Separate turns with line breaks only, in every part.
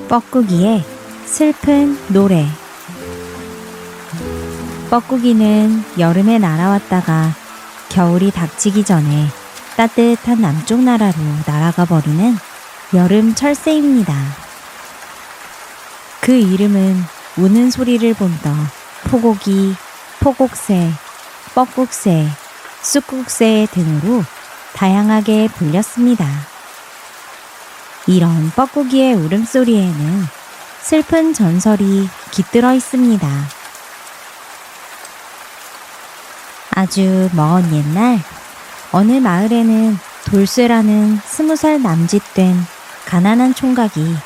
뻐꾸기의 슬픈 노래. 뻐꾸기는 여름에 날아왔다가 겨울이 닥치기 전에 따뜻한 남쪽 나라로 날아가 버리는 여름 철새입니다. 그 이름은 우는 소리를 본떠 포고기, 포곡새, 뻐꾹새, 쑥국새 등으로 다양하게 불렸습니다. 이런 뻐꾸기의 울음소리에는 슬픈 전설이 깃들어 있습니다. 아주 먼 옛날 어느 마을에는 돌쇠라는 20살 남짓된 가난한 총각이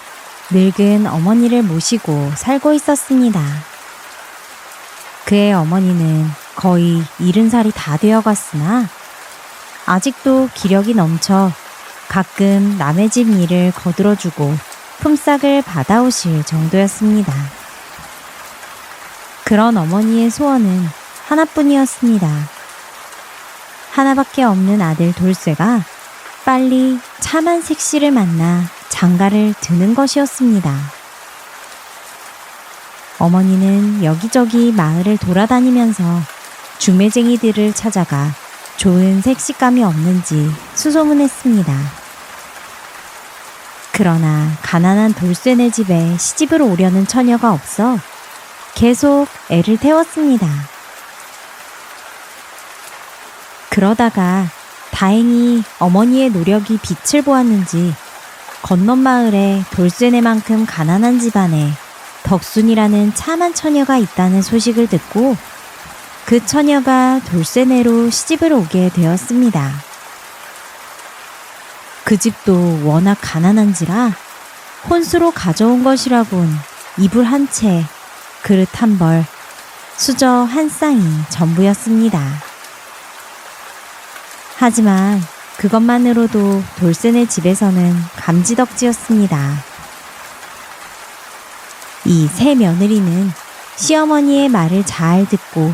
늙은 어머니를 모시고 살고 있었습니다. 그의 어머니는 거의 70살이 다 되어갔으나 아직도 기력이 넘쳐 가끔 남의 집 일을 거들어주고 품삯을 받아오실 정도였습니다. 그런 어머니의 소원은 하나뿐이었습니다. 하나밖에 없는 아들 돌쇠가 빨리 참한 색시를 만나 장가를 드는 것이었습니다. 어머니는 여기저기 마을을 돌아다니면서 중매쟁이들을 찾아가 좋은 색시감이 없는지 수소문했습니다. 그러나 가난한 돌쇠네 집에 시집을 오려는 처녀가 없어 계속 애를 태웠습니다. 그러다가 다행히 어머니의 노력이 빛을 보았는지 건넌 마을에 돌쇠네만큼 가난한 집안에 덕순이라는 참한 처녀가 있다는 소식을 듣고 그 처녀가 돌쇠네로 시집을 오게 되었습니다. 그 집도 워낙 가난한지라 혼수로 가져온 것이라곤 이불 한 채, 그릇 한 벌, 수저 한 쌍이 전부였습니다. 하지만 그것만으로도 돌쇠네 집에서는 감지덕지였습니다. 이 새 며느리는 시어머니의 말을 잘 듣고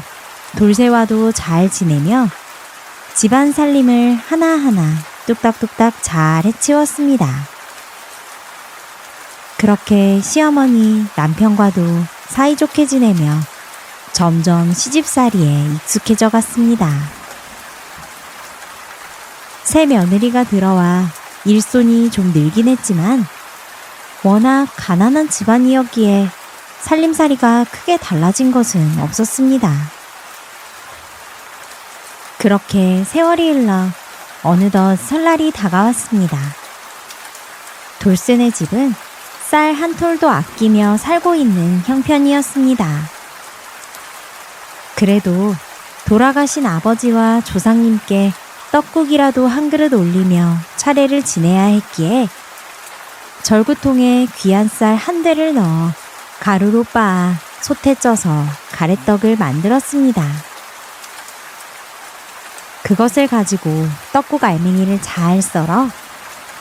돌쇠와도 잘 지내며 집안 살림을 하나하나 뚝딱뚝딱 잘 해치웠습니다. 그렇게 시어머니, 남편과도 사이좋게 지내며 점점 시집살이에 익숙해져 갔습니다. 새 며느리가 들어와 일손이 좀 늘긴 했지만 워낙 가난한 집안이었기에 살림살이가 크게 달라진 것은 없었습니다. 그렇게 세월이 흘러 어느덧 설날이 다가왔습니다. 돌쇠네 집은 쌀 한 톨도 아끼며 살고 있는 형편이었습니다. 그래도 돌아가신 아버지와 조상님께 떡국이라도 한 그릇 올리며 차례를 지내야 했기에 절구통에 귀한 쌀 한 대를 넣어 가루로 빻아 솥에 쪄서 가래떡을 만들었습니다. 그것을 가지고 떡국 알맹이를 잘 썰어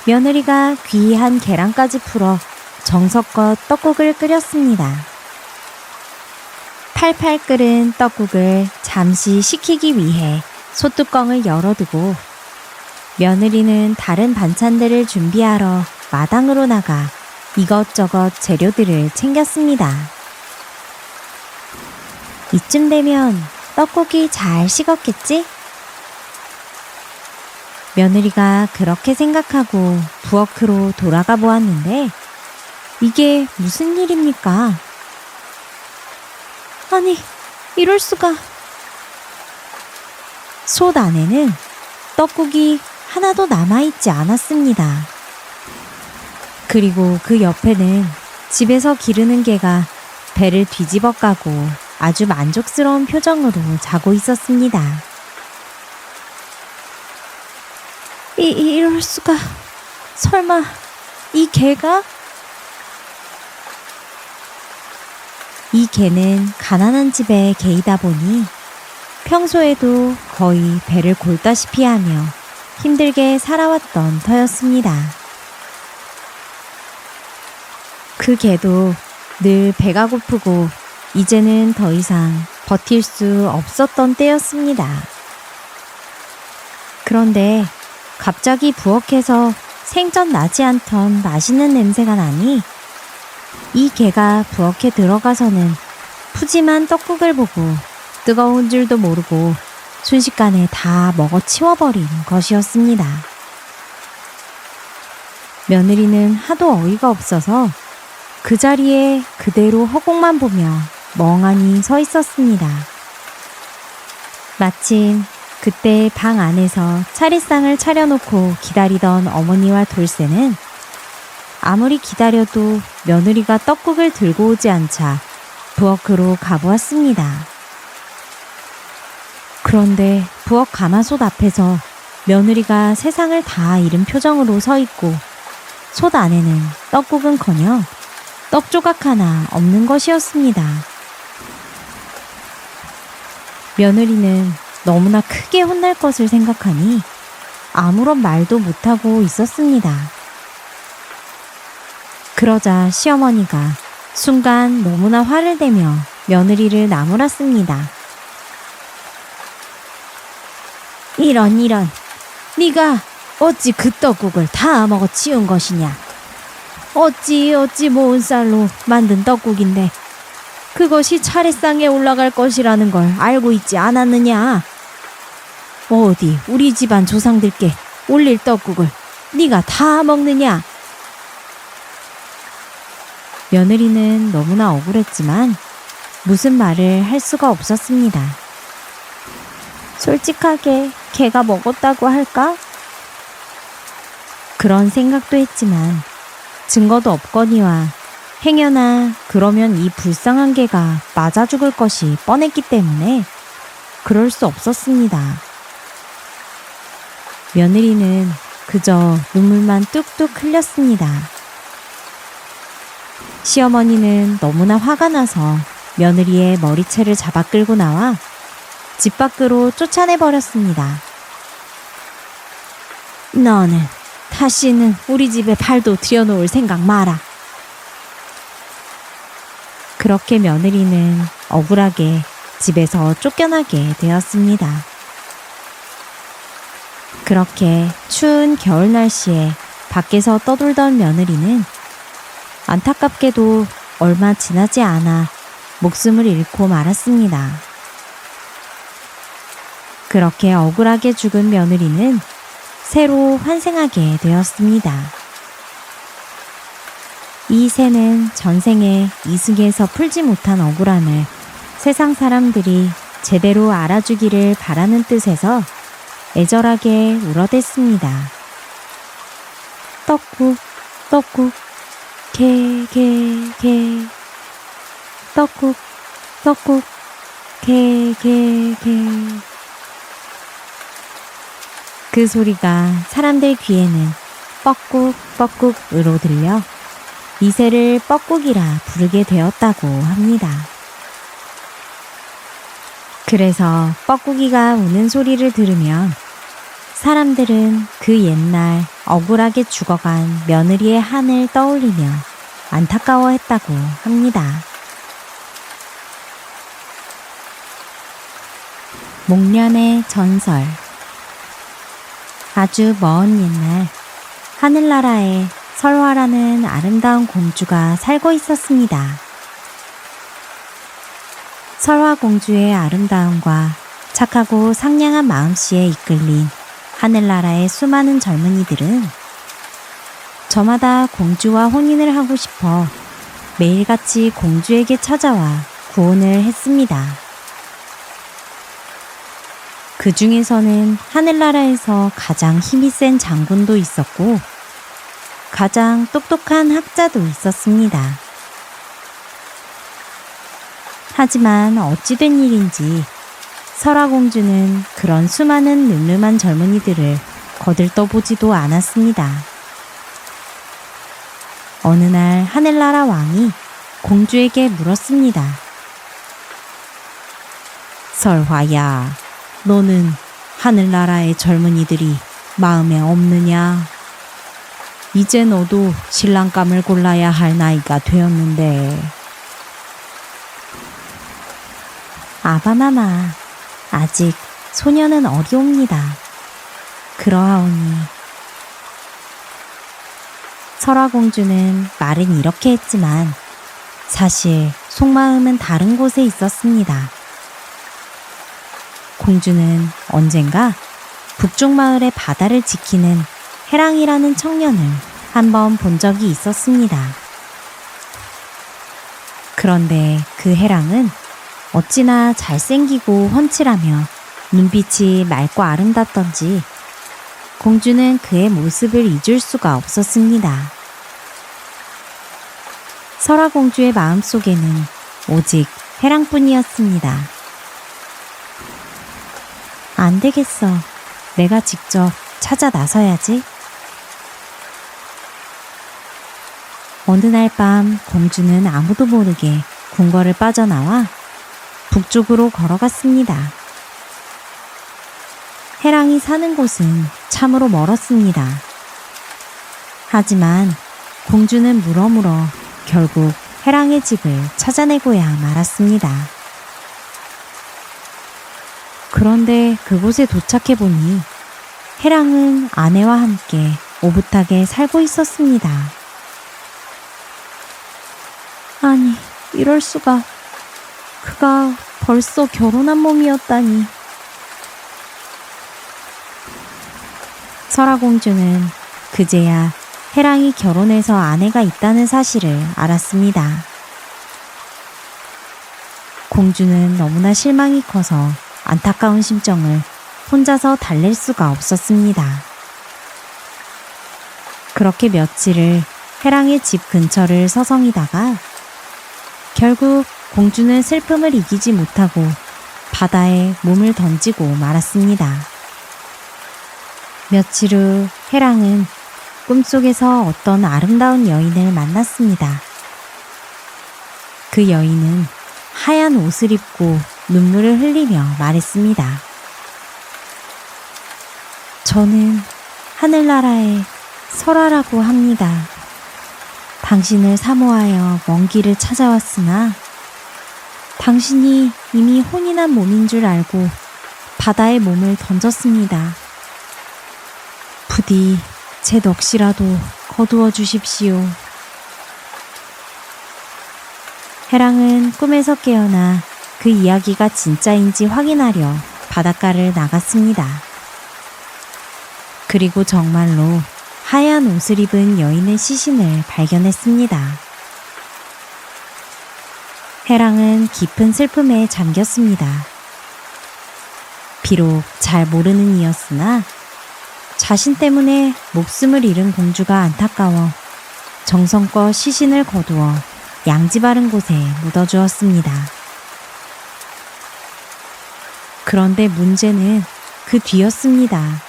며느리가 귀한 계란까지 풀어 정성껏 떡국을 끓였습니다. 팔팔 끓은 떡국을 잠시 식히기 위해 솥뚜껑을 열어두고 며느리는 다른 반찬들을 준비하러 마당으로 나가 이것저것 재료들을 챙겼습니다. 이쯤 되면 떡국이 잘 식었겠지? 며느리가 그렇게 생각하고 부엌으로 돌아가 보았는데 이게 무슨 일입니까? 아니, 이럴 수가. 솥 안에는 떡국이 하나도 남아있지 않았습니다. 그리고 그 옆에는 집에서 기르는 개가 배를 뒤집어 까고 아주 만족스러운 표정으로 자고 있었습니다. 이럴 수가. 설마 이 개가? 이 개는 가난한 집의 개이다 보니 평소에도 거의 배를 골다시피 하며 힘들게 살아왔던 터였습니다. 그 개도 늘 배가 고프고 이제는 더 이상 버틸 수 없었던 때였습니다. 그런데 갑자기 부엌에서 생전 나지 않던 맛있는 냄새가 나니 이 개가 부엌에 들어가서는 푸짐한 떡국을 보고 뜨거운 줄도 모르고 순식간에 다 먹어 치워버린 것이었습니다. 며느리는 하도 어이가 없어서 그 자리에 그대로 허공만 보며 멍하니 서 있었습니다. 마침 그때 방 안에서 차례상을 차려놓고 기다리던 어머니와 돌쇠는 아무리 기다려도 며느리가 떡국을 들고 오지 않자 부엌으로 가보았습니다. 그런데 부엌 가마솥 앞에서 며느리가 세상을 다 잃은 표정으로 서 있고 솥 안에는 떡국은커녕 떡 조각 하나 없는 것이었습니다. 며느리는 너무나 크게 혼날 것을 생각하니 아무런 말도 못하고 있었습니다. 그러자 시어머니가 순간 너무나 화를 내며 며느리를 나무랐습니다. 이런 네가 어찌 그 떡국을 다 먹어 치운 것이냐. 어찌 모은 쌀로 만든 떡국인데 그것이 차례상에 올라갈 것이라는 걸 알고 있지 않았느냐. 어디 우리 집안 조상들께 올릴 떡국을 네가 다 먹느냐. 며느리는 너무나 억울했지만 무슨 말을 할 수가 없었습니다. 솔직하게 걔가 먹었다고 할까? 그런 생각도 했지만 증거도 없거니와 행여나 그러면 이 불쌍한 개가 맞아 죽을 것이 뻔했기 때문에 그럴 수 없었습니다. 며느리는 그저 눈물만 뚝뚝 흘렸습니다. 시어머니는 너무나 화가 나서 며느리의 머리채를 잡아 끌고 나와 집 밖으로 쫓아내버렸습니다. 너는 다시는 우리 집에 발도 들여놓을 생각 마라. 그렇게 며느리는 억울하게 집에서 쫓겨나게 되었습니다. 그렇게 추운 겨울 날씨에 밖에서 떠돌던 며느리는 안타깝게도 얼마 지나지 않아 목숨을 잃고 말았습니다. 그렇게 억울하게 죽은 며느리는 새로 환생하게 되었습니다. 이 새는 전생에 이승에서 풀지 못한 억울함을 세상 사람들이 제대로 알아주기를 바라는 뜻에서 애절하게 울어댔습니다. 떡국, 떡국, 개, 떡국, 떡국, 개. 그 소리가 사람들 귀에는 뻐꾹뻐꾹으로 들려 이 새를 뻐꾹이라 부르게 되었다고 합니다. 그래서 뻐꾹이가 우는 소리를 들으면 사람들은 그 옛날 억울하게 죽어간 며느리의 한을 떠올리며 안타까워했다고 합니다. 목련의 전설. 아주 먼 옛날 하늘나라에 설화라는 아름다운 공주가 살고 있었습니다. 설화 공주의 아름다움과 착하고 상냥한 마음씨에 이끌린 하늘나라의 수많은 젊은이들은 저마다 공주와 혼인을 하고 싶어 매일같이 공주에게 찾아와 구혼을 했습니다. 그 중에서는 하늘나라에서 가장 힘이 센 장군도 있었고 가장 똑똑한 학자도 있었습니다. 하지만 어찌된 일인지 설화공주는 그런 수많은 늠름한 젊은이들을 거들떠보지도 않았습니다. 어느 날 하늘나라 왕이 공주에게 물었습니다. 설화야, 너는 하늘나라의 젊은이들이 마음에 없느냐? 이제 너도 신랑감을 골라야 할 나이가 되었는데. 아바마마, 아직 소녀는 어리옵니다. 그러하오니 설화공주는 말은 이렇게 했지만 사실 속마음은 다른 곳에 있었습니다. 공주는 언젠가 북쪽 마을의 바다를 지키는 해랑이라는 청년을 한번 본 적이 있었습니다. 그런데 그 해랑은 어찌나 잘생기고 훤칠하며 눈빛이 맑고 아름답던지 공주는 그의 모습을 잊을 수가 없었습니다. 설화공주의 마음속에는 오직 해랑뿐이었습니다. 안 되겠어. 내가 직접 찾아 나서야지. 어느 날 밤 공주는 아무도 모르게 궁궐을 빠져나와 북쪽으로 걸어갔습니다. 해랑이 사는 곳은 참으로 멀었습니다. 하지만 공주는 물어물어 결국 해랑의 집을 찾아내고야 말았습니다. 그런데 그곳에 도착해보니 해랑은 아내와 함께 오붓하게 살고 있었습니다. 아니, 이럴 수가. 그가 벌써 결혼한 몸이었다니. 설화공주는 그제야 해랑이 결혼해서 아내가 있다는 사실을 알았습니다. 공주는 너무나 실망이 커서 안타까운 심정을 혼자서 달랠 수가 없었습니다. 그렇게 며칠을 해랑의 집 근처를 서성이다가 결국 공주는 슬픔을 이기지 못하고 바다에 몸을 던지고 말았습니다. 며칠 후 해랑은 꿈속에서 어떤 아름다운 여인을 만났습니다. 그 여인은 하얀 옷을 입고 눈물을 흘리며 말했습니다. 저는 하늘나라의 설화라고 합니다. 당신을 사모하여 먼 길을 찾아왔으나 당신이 이미 혼이 난 몸인 줄 알고 바다에 몸을 던졌습니다. 부디 제 넋이라도 거두어 주십시오. 해랑은 꿈에서 깨어나 그 이야기가 진짜인지 확인하려 바닷가를 나갔습니다. 그리고 정말로 하얀 옷을 입은 여인의 시신을 발견했습니다. 해랑은 깊은 슬픔에 잠겼습니다. 비록 잘 모르는 이였으나 자신 때문에 목숨을 잃은 공주가 안타까워 정성껏 시신을 거두어 양지 바른 곳에 묻어주었습니다. 그런데 문제는 그 뒤였습니다.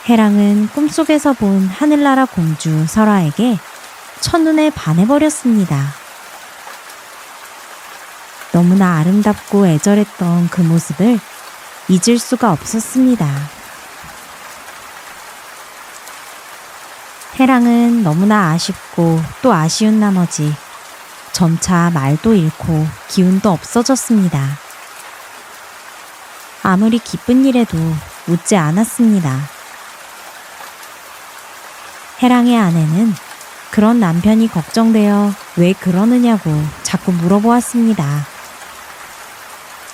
해랑은 꿈속에서 본 하늘나라 공주 설화에게 첫눈에 반해버렸습니다. 너무나 아름답고 애절했던 그 모습을 잊을 수가 없었습니다. 해랑은 너무나 아쉽고 또 아쉬운 나머지 점차 말도 잃고 기운도 없어졌습니다. 아무리 기쁜 일에도 웃지 않았습니다. 해랑의 아내는 그런 남편이 걱정되어 왜 그러느냐고 자꾸 물어보았습니다.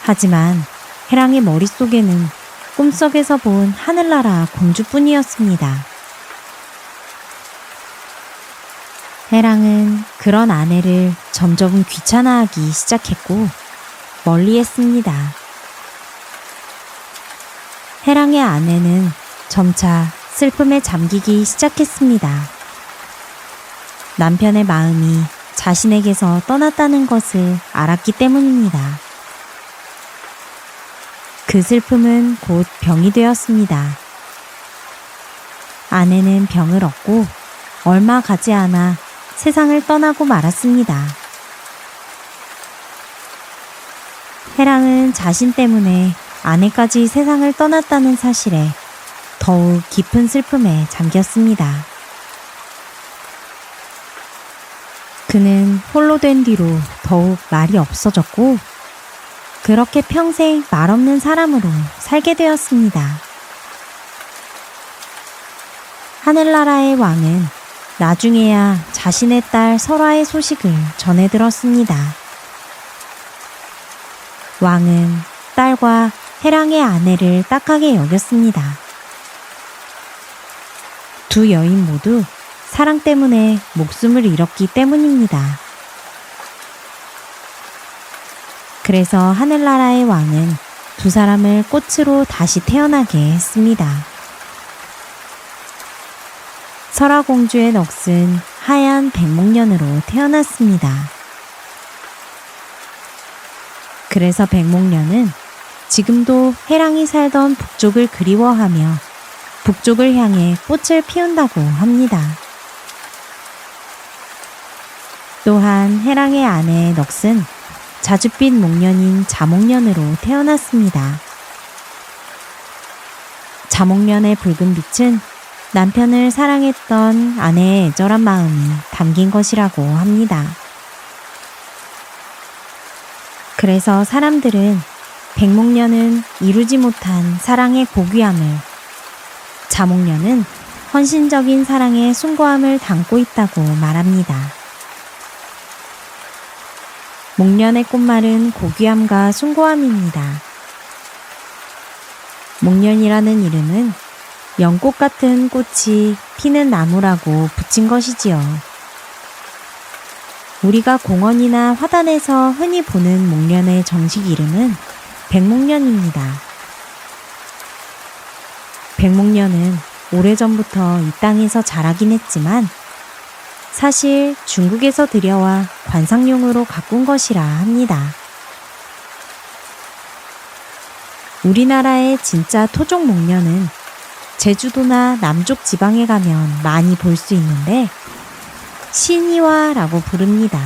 하지만 해랑의 머릿속에는 꿈속에서 본 하늘나라 공주뿐이었습니다. 해랑은 그런 아내를 점점 귀찮아하기 시작했고 멀리했습니다. 해랑의 아내는 점차 슬픔에 잠기기 시작했습니다. 남편의 마음이 자신에게서 떠났다는 것을 알았기 때문입니다. 그 슬픔은 곧 병이 되었습니다. 아내는 병을 얻고 얼마 가지 않아 세상을 떠나고 말았습니다. 해랑은 자신 때문에 아내까지 세상을 떠났다는 사실에 더욱 깊은 슬픔에 잠겼습니다. 그는 홀로 된 뒤로 더욱 말이 없어졌고 그렇게 평생 말없는 사람으로 살게 되었습니다. 하늘나라의 왕은 나중에야 자신의 딸 설화의 소식을 전해 들었습니다. 왕은 딸과 해랑의 아내를 딱하게 여겼습니다. 두 여인 모두 사랑 때문에 목숨을 잃었기 때문입니다. 그래서 하늘나라의 왕은 두 사람을 꽃으로 다시 태어나게 했습니다. 설화공주의 넋은 하얀 백목련으로 태어났습니다. 그래서 백목련은 지금도 해랑이 살던 북쪽을 그리워하며 북쪽을 향해 꽃을 피운다고 합니다. 또한 해랑의 아내의 넋은 자줏빛 목련인 자목련으로 태어났습니다. 자목련의 붉은 빛은 남편을 사랑했던 아내의 애절한 마음이 담긴 것이라고 합니다. 그래서 사람들은 백목련은 이루지 못한 사랑의 고귀함을, 자목련은 헌신적인 사랑의 숭고함을 담고 있다고 말합니다. 목련의 꽃말은 고귀함과 숭고함입니다. 목련이라는 이름은 연꽃 같은 꽃이 피는 나무라고 붙인 것이지요. 우리가 공원이나 화단에서 흔히 보는 목련의 정식 이름은 백목련입니다. 백목련은 오래전부터 이 땅에서 자라긴 했지만 사실 중국에서 들여와 관상용으로 가꾼 것이라 합니다. 우리나라의 진짜 토종 목련은 제주도나 남쪽 지방에 가면 많이 볼 수 있는데 신이화라고 부릅니다.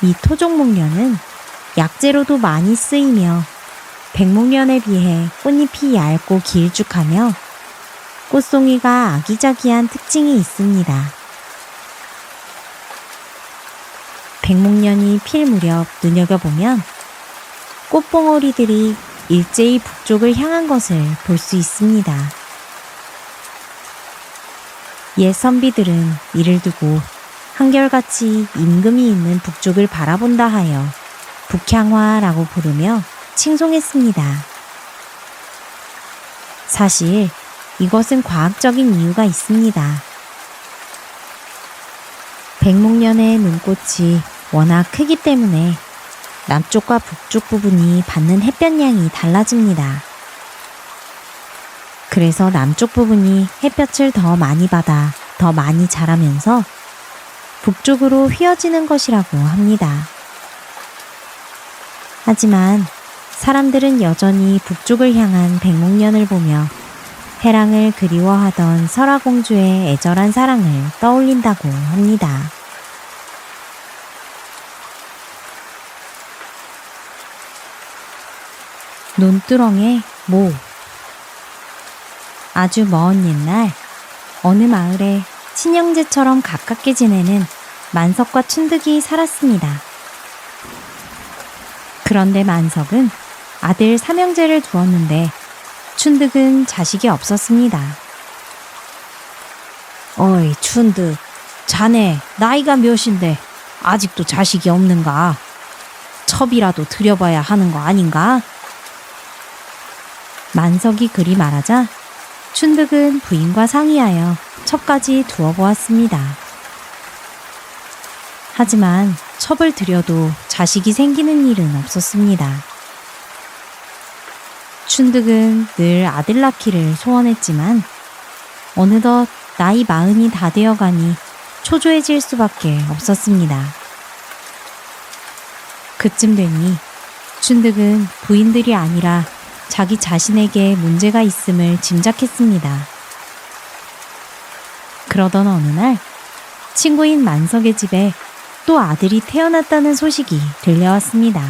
이 토종 목련은 약재로도 많이 쓰이며 백목련에 비해 꽃잎이 얇고 길쭉하며 꽃송이가 아기자기한 특징이 있습니다. 백목련이 필 무렵 눈여겨보면 꽃봉오리들이 일제히 북쪽을 향한 것을 볼 수 있습니다. 옛 선비들은 이를 두고 한결같이 임금이 있는 북쪽을 바라본다 하여 북향화라고 부르며 칭송했습니다. 사실 이것은 과학적인 이유가 있습니다. 백목련의 눈꽃이 워낙 크기 때문에 남쪽과 북쪽 부분이 받는 햇볕량이 달라집니다. 그래서 남쪽 부분이 햇볕을 더 많이 받아 더 많이 자라면서 북쪽으로 휘어지는 것이라고 합니다. 하지만 사람들은 여전히 북쪽을 향한 백목련을 보며 해랑을 그리워하던 설화공주의 애절한 사랑을 떠올린다고 합니다. 논두렁의 모. 아주 먼 옛날 어느 마을에 친형제처럼 가깝게 지내는 만석과 춘득이 살았습니다. 그런데 만석은 아들 삼형제를 두었는데 춘득은 자식이 없었습니다. 어이 춘득, 자네 나이가 몇인데 아직도 자식이 없는가? 첩이라도 들여봐야 하는 거 아닌가? 만석이 그리 말하자 춘득은 부인과 상의하여 첩까지 두어보았습니다. 하지만 첩을 들여도 자식이 생기는 일은 없었습니다. 춘득은 늘 아들 낳기를 소원했지만 어느덧 나이 40이 다 되어가니 초조해질 수밖에 없었습니다. 그쯤 되니 춘득은 부인들이 아니라 자기 자신에게 문제가 있음을 짐작했습니다. 그러던 어느 날 친구인 만석의 집에 또 아들이 태어났다는 소식이 들려왔습니다.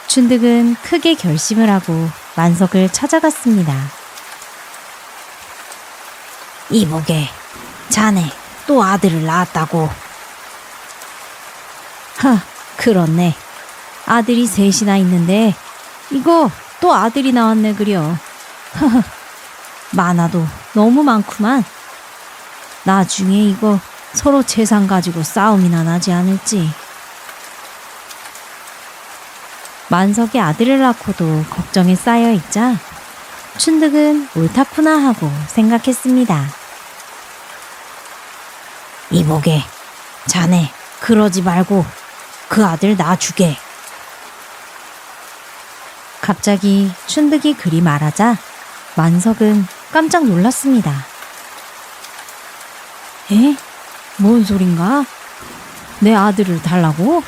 춘득은 크게 결심을 하고 만석을 찾아갔습니다. 이보게, 자네 또 아들을 낳았다고. 그렇네. 아들이 셋이나 있는데 이거 또 아들이 나왔네 그려. 많아도 너무 많구만. 나중에 이거 서로 재산 가지고 싸움이나 나지 않을지. 만석이 아들을 낳고도 걱정에 쌓여 있자 춘득은 옳다구나 하고 생각했습니다. 이보게, 자네 그러지 말고 그 아들 놔주게. 갑자기 춘득이 그리 말하자 만석은 깜짝 놀랐습니다. 에? 뭔 소린가? 내 아들을 달라고?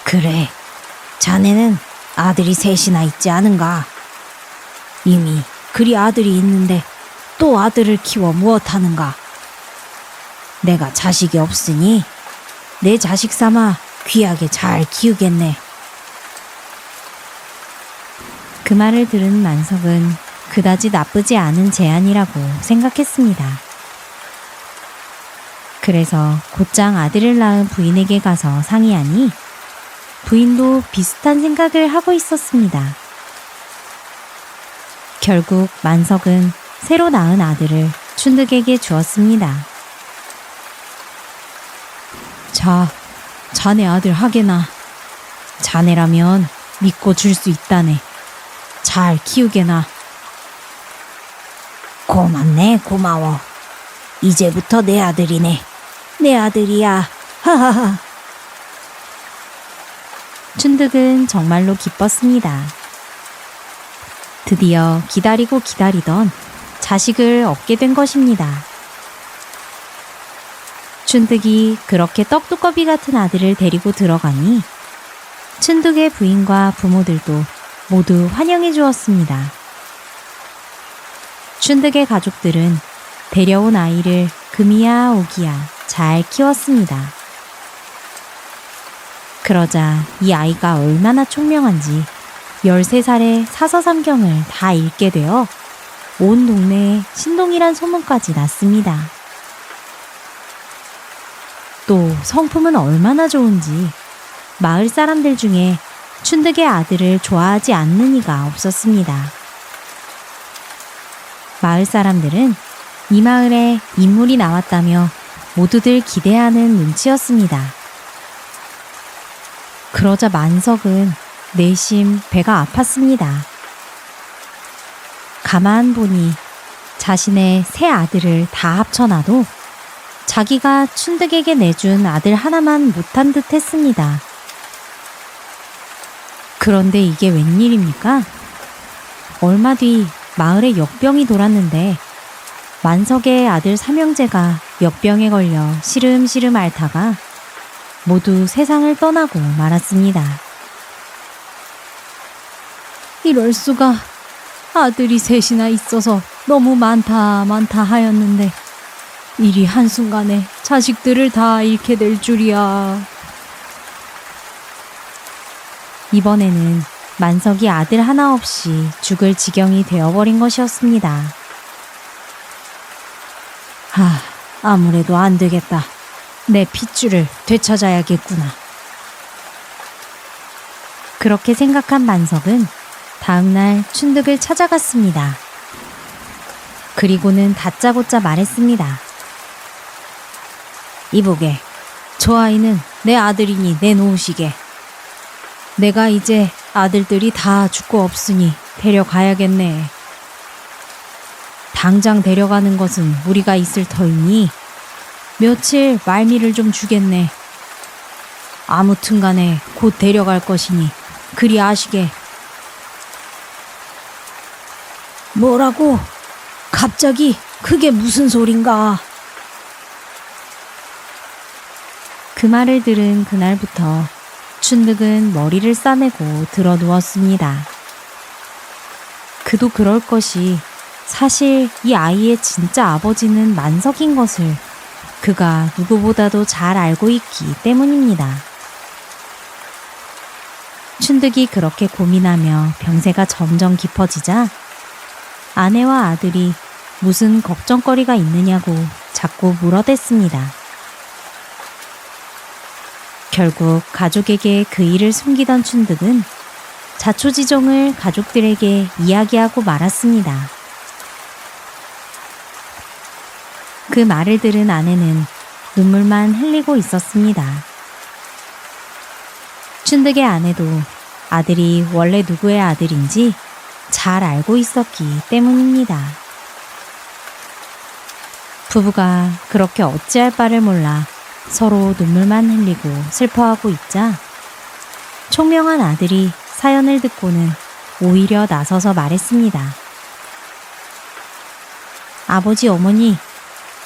그래, 자네는 아들이 셋이나 있지 않은가? 이미 그리 아들이 있는데 또 아들을 키워 무엇하는가? 내가 자식이 없으니 내 자식 삼아 귀하게 잘 키우겠네. 그 말을 들은 만석은 그다지 나쁘지 않은 제안이라고 생각했습니다. 그래서 곧장 아들을 낳은 부인에게 가서 상의하니 부인도 비슷한 생각을 하고 있었습니다. 결국 만석은 새로 낳은 아들을 춘득에게 주었습니다. 자, 자네 아들 하게나. 자네라면 믿고 줄 수 있다네. 잘 키우게나. 고맙네, 고마워. 이제부터 내 아들이네. 내 아들이야. 하하하. 춘득은 정말로 기뻤습니다. 드디어 기다리고 기다리던 자식을 얻게 된 것입니다. 춘득이 그렇게 떡두꺼비 같은 아들을 데리고 들어가니 춘득의 부인과 부모들도 모두 환영해 주었습니다. 춘득의 가족들은 데려온 아이를 금이야 오기야 잘 키웠습니다. 그러자 이 아이가 얼마나 총명한지 13살에 사서삼경을 다 읽게 되어 온 동네에 신동이란 소문까지 났습니다. 또 성품은 얼마나 좋은지 마을 사람들 중에 춘득의 아들을 좋아하지 않는 이가 없었습니다. 마을 사람들은 이 마을에 인물이 나왔다며 모두들 기대하는 눈치였습니다. 그러자 만석은 내심 배가 아팠습니다. 가만 보니 자신의 세 아들을 다 합쳐놔도 자기가 춘득에게 내준 아들 하나만 못한 듯 했습니다. 그런데 이게 웬일입니까? 얼마 뒤 마을에 역병이 돌았는데 만석의 아들 삼형제가 역병에 걸려 시름시름 앓다가 모두 세상을 떠나고 말았습니다. 이럴 수가. 아들이 셋이나 있어서 너무 많다 하였는데 이리 한순간에 자식들을 다 잃게 될 줄이야. 이번에는 만석이 아들 하나 없이 죽을 지경이 되어버린 것이었습니다. 아무래도 안 되겠다. 내 핏줄을 되찾아야겠구나. 그렇게 생각한 만석은 다음날 춘득을 찾아갔습니다. 그리고는 다짜고짜 말했습니다. 이보게, 저 아이는 내 아들이니 내놓으시게. 내가 이제 아들들이 다 죽고 없으니 데려가야겠네. 당장 데려가는 것은 무리가 있을 터이니 며칠 말미를 좀 주겠네. 아무튼 간에 곧 데려갈 것이니 그리 아시게. 뭐라고? 갑자기 그게 무슨 소린가? 그 말을 들은 그날부터 춘득은 머리를 싸매고 들어 누웠습니다. 그도 그럴 것이 사실 이 아이의 진짜 아버지는 만석인 것을 그가 누구보다도 잘 알고 있기 때문입니다. 춘득이 그렇게 고민하며 병세가 점점 깊어지자 아내와 아들이 무슨 걱정거리가 있느냐고 자꾸 물어댔습니다. 결국 가족에게 그 일을 숨기던 춘득은 자초지종을 가족들에게 이야기하고 말았습니다. 그 말을 들은 아내는 눈물만 흘리고 있었습니다. 춘득의 아내도 아들이 원래 누구의 아들인지 잘 알고 있었기 때문입니다. 부부가 그렇게 어찌할 바를 몰라 서로 눈물만 흘리고 슬퍼하고 있자 총명한 아들이 사연을 듣고는 오히려 나서서 말했습니다. 아버지, 어머니,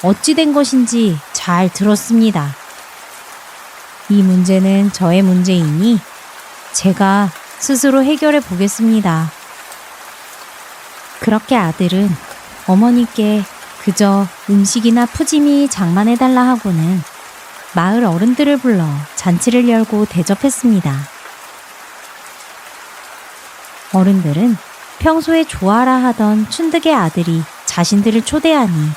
어찌 된 것인지 잘 들었습니다. 이 문제는 저의 문제이니 제가 스스로 해결해 보겠습니다. 그렇게 아들은 어머니께 그저 음식이나 푸짐히 장만해달라 하고는 마을 어른들을 불러 잔치를 열고 대접했습니다. 어른들은 평소에 좋아라 하던 춘득의 아들이 자신들을 초대하니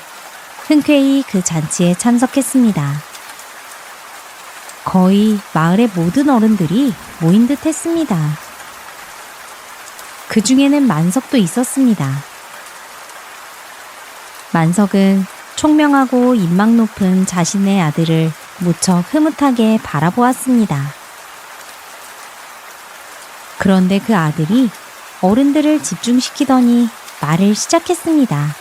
흔쾌히 그 잔치에 참석했습니다. 거의 마을의 모든 어른들이 모인 듯 했습니다. 그 중에는 만석도 있었습니다. 만석은 총명하고 인망 높은 자신의 아들을 무척 흐뭇하게 바라보았습니다. 그런데 그 아들이 어른들을 집중시키더니 말을 시작했습니다.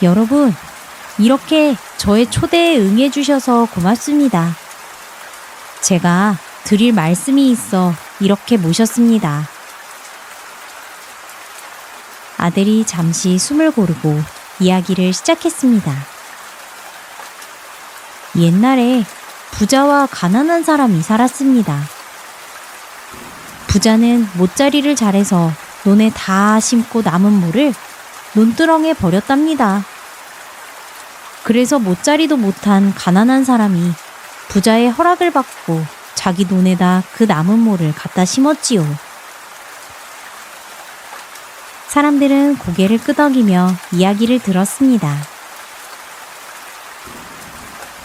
여러분, 이렇게 저의 초대에 응해주셔서 고맙습니다. 제가 드릴 말씀이 있어 이렇게 모셨습니다. 아들이 잠시 숨을 고르고 이야기를 시작했습니다. 옛날에 부자와 가난한 사람이 살았습니다. 부자는 모짜리를 잘해서 논에 다 심고 남은 모를 논두렁에 버렸답니다. 그래서 모짜리도 못한 가난한 사람이 부자의 허락을 받고 자기 논에다 그 남은 모를 갖다 심었지요. 사람들은 고개를 끄덕이며 이야기를 들었습니다.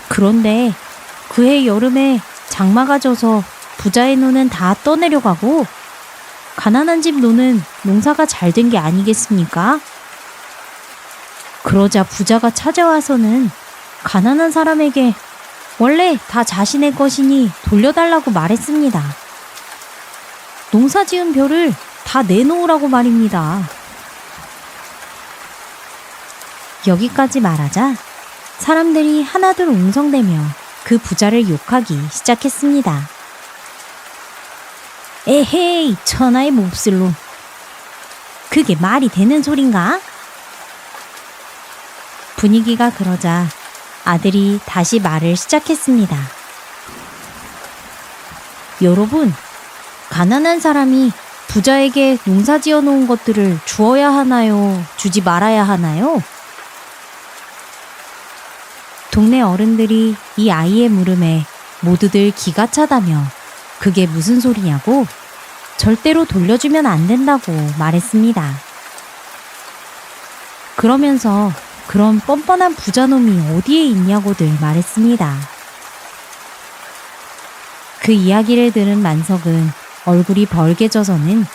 그런데 그해 여름에 장마가 져서 부자의 논은 다 떠내려가고 가난한 집 논은 농사가 잘 된 게 아니겠습니까? 그러자 부자가 찾아와서는 가난한 사람에게 원래 다 자신의 것이니 돌려달라고 말했습니다. 농사 지은 벼를 다 내놓으라고 말입니다. 여기까지 말하자 사람들이 하나둘 웅성대며 그 부자를 욕하기 시작했습니다. 에헤이, 천하의 몹쓸놈. 그게 말이 되는 소린가? 분위기가 그러자 아들이 다시 말을 시작했습니다. 여러분, 가난한 사람이 부자에게 농사 지어 놓은 것들을 주어야 하나요? 주지 말아야 하나요? 동네 어른들이 이 아이의 물음에 모두들 기가 차다며 그게 무슨 소리냐고 절대로 돌려주면 안 된다고 말했습니다. 그러면서 그런 뻔뻔한 부자놈이 어디에 있냐고들 말했습니다. 그 이야기를 들은 만석은 얼굴이 벌개져서는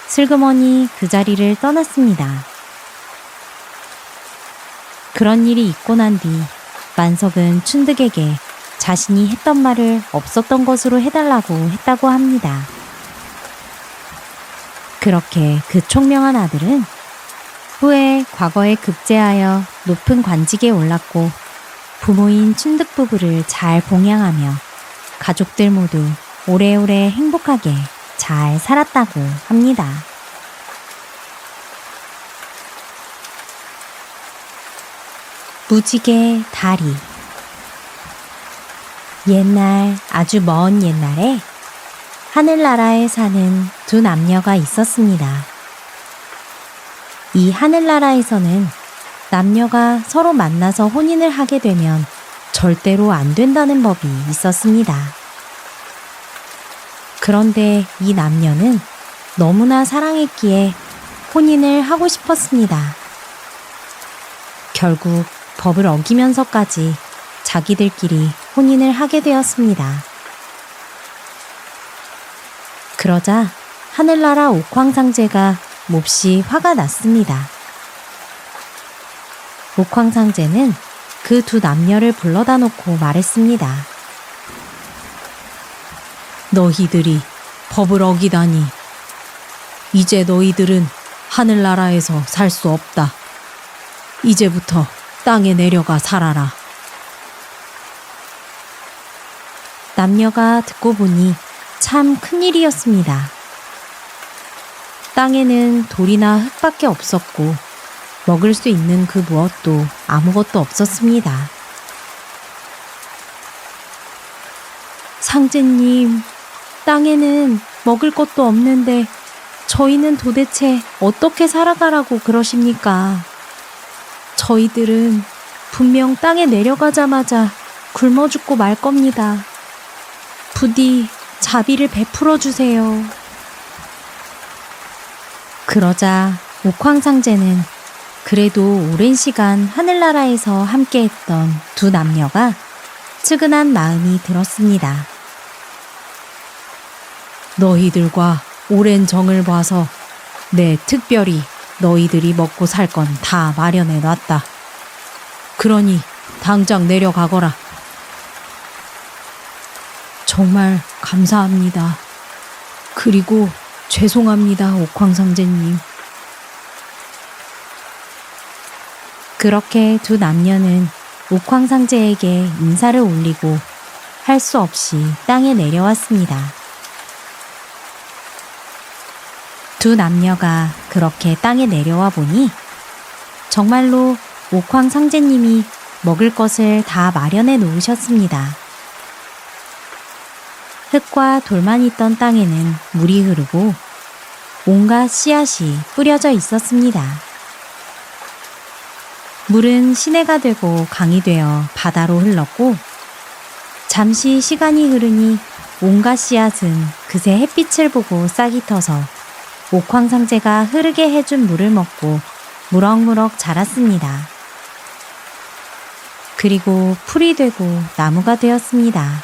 슬그머니 그 자리를 떠났습니다. 그런 일이 있고 난 뒤 만석은 춘득에게 자신이 했던 말을 없었던 것으로 해달라고 했다고 합니다. 그렇게 그 총명한 아들은 후에 과거에 급제하여 높은 관직에 올랐고 부모인 춘득 부부를 잘 봉양하며 가족들 모두 오래오래 행복하게 잘 살았다고 합니다. 무지개 다리. 옛날, 아주 먼 옛날에 하늘나라에 사는 두 남녀가 있었습니다. 이 하늘나라에서는 남녀가 서로 만나서 혼인을 하게 되면 절대로 안 된다는 법이 있었습니다. 그런데 이 남녀는 너무나 사랑했기에 혼인을 하고 싶었습니다. 결국 법을 어기면서까지 자기들끼리 혼인을 하게 되었습니다. 그러자 하늘나라 옥황상제가 몹시 화가 났습니다. 옥황상제는 그 두 남녀를 불러다 놓고 말했습니다. 너희들이 법을 어기다니. 이제 너희들은 하늘나라에서 살 수 없다. 이제부터 땅에 내려가 살아라. 남녀가 듣고 보니 참 큰일이었습니다. 땅에는 돌이나 흙밖에 없었고 먹을 수 있는 그 무엇도 아무것도 없었습니다. 상제님, 땅에는 먹을 것도 없는데 저희는 도대체 어떻게 살아가라고 그러십니까? 저희들은 분명 땅에 내려가자마자 굶어 죽고 말 겁니다. 부디 자비를 베풀어 주세요. 그러자 옥황상제는 그래도 오랜 시간 하늘나라에서 함께했던 두 남녀가 측은한 마음이 들었습니다. 너희들과 오랜 정을 봐서 내 특별히 너희들이 먹고 살 건 다 마련해 놨다. 그러니 당장 내려가거라. 정말 감사합니다. 그리고 죄송합니다, 옥황상제님. 그렇게 두 남녀는 옥황상제에게 인사를 올리고 할 수 없이 땅에 내려왔습니다. 두 남녀가 그렇게 땅에 내려와 보니 정말로 옥황상제님이 먹을 것을 다 마련해 놓으셨습니다. 흙과 돌만 있던 땅에는 물이 흐르고 온갖 씨앗이 뿌려져 있었습니다. 물은 시내가 되고 강이 되어 바다로 흘렀고 잠시 시간이 흐르니 온갖 씨앗은 그새 햇빛을 보고 싹이 터서 옥황상제가 흐르게 해준 물을 먹고 무럭무럭 자랐습니다. 그리고 풀이 되고 나무가 되었습니다.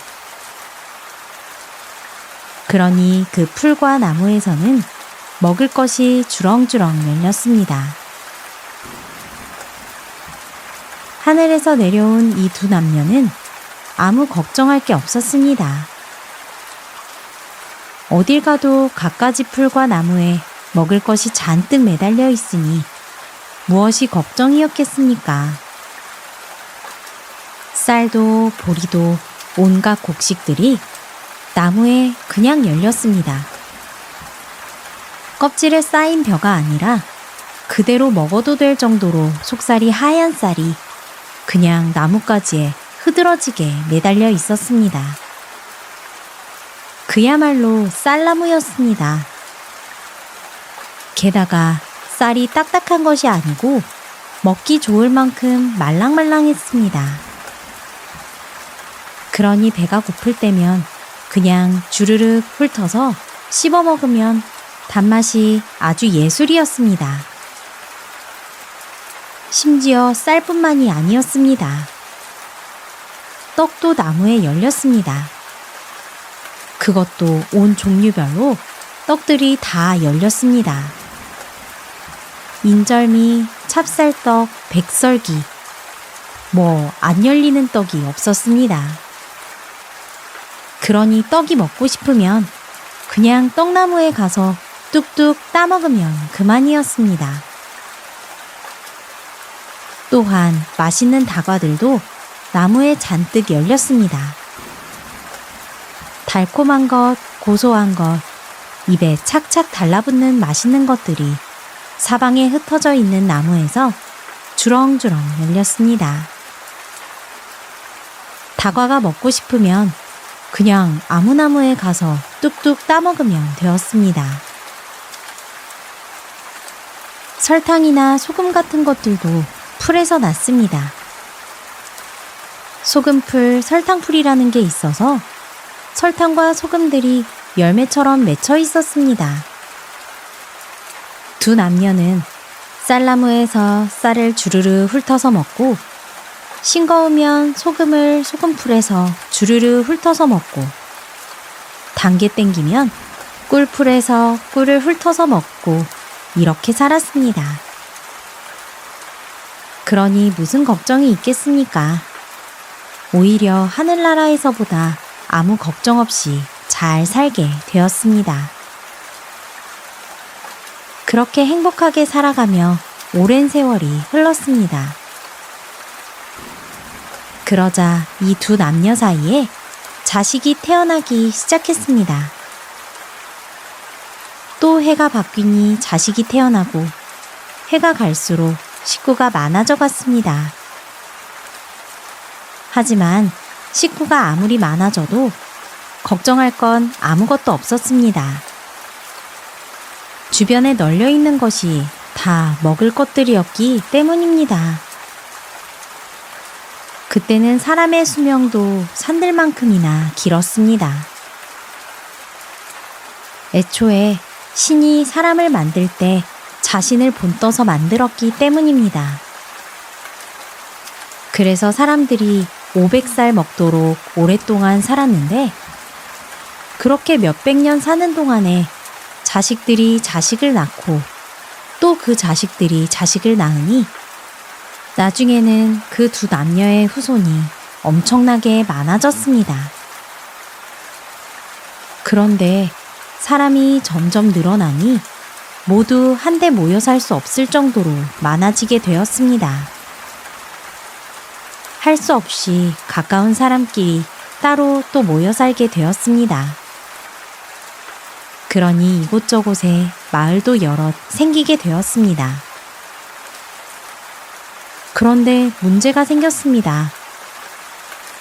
그러니 그 풀과 나무에서는 먹을 것이 주렁주렁 열렸습니다. 하늘에서 내려온 이 두 남녀는 아무 걱정할 게 없었습니다. 어딜 가도 갖가지 풀과 나무에 먹을 것이 잔뜩 매달려 있으니 무엇이 걱정이었겠습니까? 쌀도 보리도 온갖 곡식들이 나무에 그냥 열렸습니다. 껍질에 쌓인 벼가 아니라 그대로 먹어도 될 정도로 속살이 하얀 쌀이 그냥 나뭇가지에 흐드러지게 매달려 있었습니다. 그야말로 쌀나무였습니다. 게다가 쌀이 딱딱한 것이 아니고 먹기 좋을 만큼 말랑말랑했습니다. 그러니 배가 고플 때면 그냥 주르륵 훑어서 씹어 먹으면 단맛이 아주 예술이었습니다. 심지어 쌀뿐만이 아니었습니다. 떡도 나무에 열렸습니다. 그것도 온 종류별로 떡들이 다 열렸습니다. 인절미, 찹쌀떡, 백설기, 안 열리는 떡이 없었습니다. 그러니 떡이 먹고 싶으면 그냥 떡나무에 가서 뚝뚝 따먹으면 그만이었습니다. 또한 맛있는 다과들도 나무에 잔뜩 열렸습니다. 달콤한 것, 고소한 것, 입에 착착 달라붙는 맛있는 것들이 사방에 흩어져 있는 나무에서 주렁주렁 열렸습니다. 다과가 먹고 싶으면 그냥 아무 나무에 가서 뚝뚝 따먹으면 되었습니다. 설탕이나 소금 같은 것들도 풀에서 났습니다. 소금풀, 설탕풀이라는 게 있어서 설탕과 소금들이 열매처럼 맺혀 있었습니다. 두 남녀는 쌀나무에서 쌀을 주르르 훑어서 먹고 싱거우면 소금을 소금풀에서 주르르 훑어서 먹고 단게 땡기면 꿀풀에서 꿀을 훑어서 먹고 이렇게 살았습니다. 그러니 무슨 걱정이 있겠습니까? 오히려 하늘나라에서보다 아무 걱정 없이 잘 살게 되었습니다. 그렇게 행복하게 살아가며 오랜 세월이 흘렀습니다. 그러자 이 두 남녀 사이에 자식이 태어나기 시작했습니다. 또 해가 바뀌니 자식이 태어나고 해가 갈수록 식구가 많아져 갔습니다. 하지만 식구가 아무리 많아져도 걱정할 건 아무것도 없었습니다. 주변에 널려 있는 것이 다 먹을 것들이었기 때문입니다. 그때는 사람의 수명도 산들만큼이나 길었습니다. 애초에 신이 사람을 만들 때 자신을 본떠서 만들었기 때문입니다. 그래서 사람들이 500살 먹도록 오랫동안 살았는데 그렇게 몇백 년 사는 동안에 자식들이 자식을 낳고 또 그 자식들이 자식을 낳으니 나중에는 그 두 남녀의 후손이 엄청나게 많아졌습니다. 그런데 사람이 점점 늘어나니 모두 한데 모여 살 수 없을 정도로 많아지게 되었습니다. 할 수 없이 가까운 사람끼리 따로 또 모여 살게 되었습니다. 그러니 이곳저곳에 마을도 여럿 생기게 되었습니다. 그런데 문제가 생겼습니다.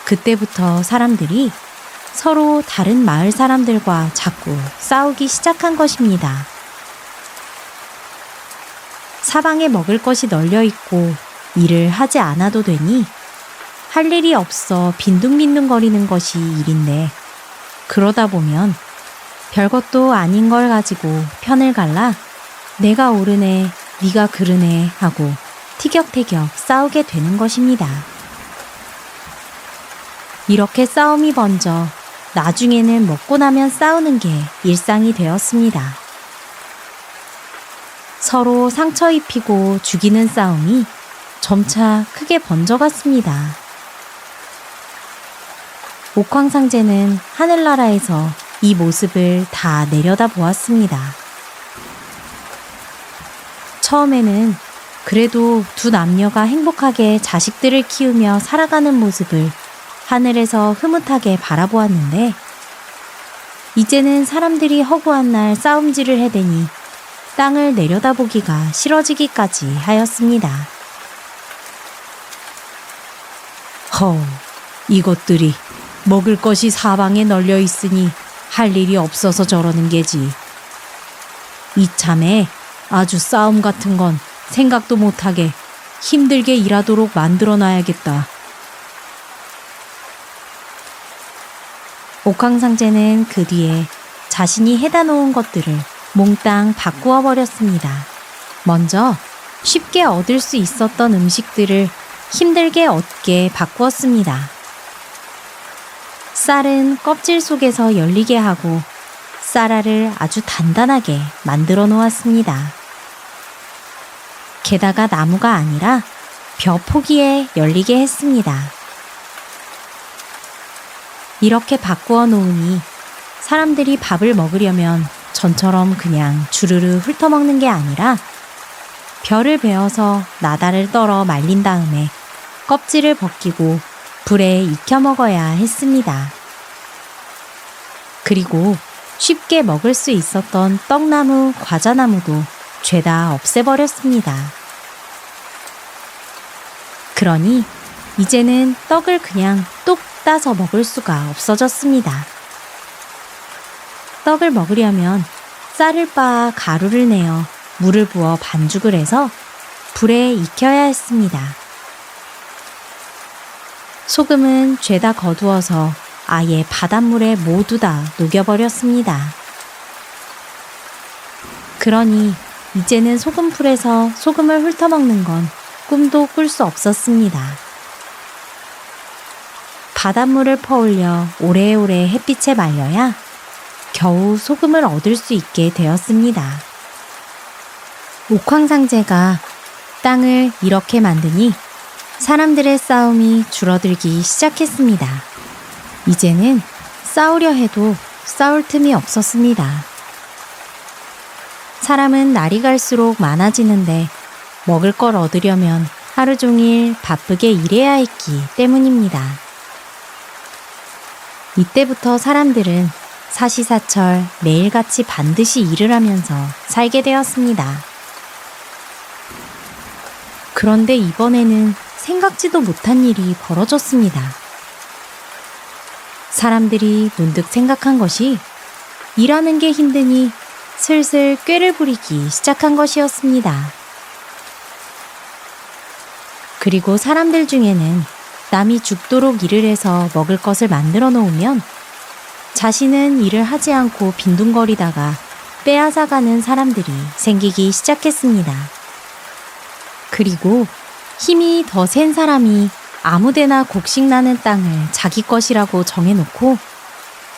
그때부터 사람들이 서로 다른 마을 사람들과 자꾸 싸우기 시작한 것입니다. 사방에 먹을 것이 널려 있고 일을 하지 않아도 되니 할 일이 없어 빈둥빈둥거리는 것이 일인데 그러다 보면 별것도 아닌 걸 가지고 편을 갈라 내가 옳으네, 네가 그르네 하고 티격태격 싸우게 되는 것입니다. 이렇게 싸움이 번져 나중에는 먹고 나면 싸우는 게 일상이 되었습니다. 서로 상처 입히고 죽이는 싸움이 점차 크게 번져갔습니다. 옥황상제는 하늘나라에서 이 모습을 다 내려다 보았습니다. 처음에는 그래도 두 남녀가 행복하게 자식들을 키우며 살아가는 모습을 하늘에서 흐뭇하게 바라보았는데 이제는 사람들이 허구한 날 싸움질을 해대니 땅을 내려다보기가 싫어지기까지 하였습니다. 이것들이 먹을 것이 사방에 널려 있으니 할 일이 없어서 저러는 게지. 이참에 아주 싸움 같은 건 생각도 못하게 힘들게 일하도록 만들어놔야겠다. 옥황상제는 그 뒤에 자신이 해다 놓은 것들을 몽땅 바꾸어 버렸습니다. 먼저 쉽게 얻을 수 있었던 음식들을 힘들게 얻게 바꾸었습니다. 쌀은 껍질 속에서 열리게 하고 쌀알을 아주 단단하게 만들어 놓았습니다. 게다가 나무가 아니라 벼 포기에 열리게 했습니다. 이렇게 바꾸어 놓으니 사람들이 밥을 먹으려면 전처럼 그냥 주르르 훑어먹는 게 아니라 벼를 베어서 나다를 떨어 말린 다음에 껍질을 벗기고 불에 익혀 먹어야 했습니다. 그리고 쉽게 먹을 수 있었던 떡나무, 과자나무도 죄다 없애버렸습니다. 그러니 이제는 떡을 그냥 뚝 따서 먹을 수가 없어졌습니다. 떡을 먹으려면 쌀을 빻아 가루를 내어 물을 부어 반죽을 해서 불에 익혀야 했습니다. 소금은 죄다 거두어서 아예 바닷물에 모두 다 녹여버렸습니다. 그러니 이제는 소금풀에서 소금을 훑어먹는 건 꿈도 꿀 수 없었습니다. 바닷물을 퍼올려 오래오래 햇빛에 말려야 겨우 소금을 얻을 수 있게 되었습니다. 옥황상제가 땅을 이렇게 만드니 사람들의 싸움이 줄어들기 시작했습니다. 이제는 싸우려 해도 싸울 틈이 없었습니다. 사람은 날이 갈수록 많아지는데 먹을 걸 얻으려면 하루 종일 바쁘게 일해야 했기 때문입니다. 이때부터 사람들은 사시사철 매일같이 반드시 일을 하면서 살게 되었습니다. 그런데 이번에는 생각지도 못한 일이 벌어졌습니다. 사람들이 문득 생각한 것이 일하는 게 힘드니 슬슬 꾀를 부리기 시작한 것이었습니다. 그리고 사람들 중에는 남이 죽도록 일을 해서 먹을 것을 만들어 놓으면 자신은 일을 하지 않고 빈둥거리다가 빼앗아가는 사람들이 생기기 시작했습니다. 그리고 힘이 더 센 사람이 아무데나 곡식 나는 땅을 자기 것이라고 정해놓고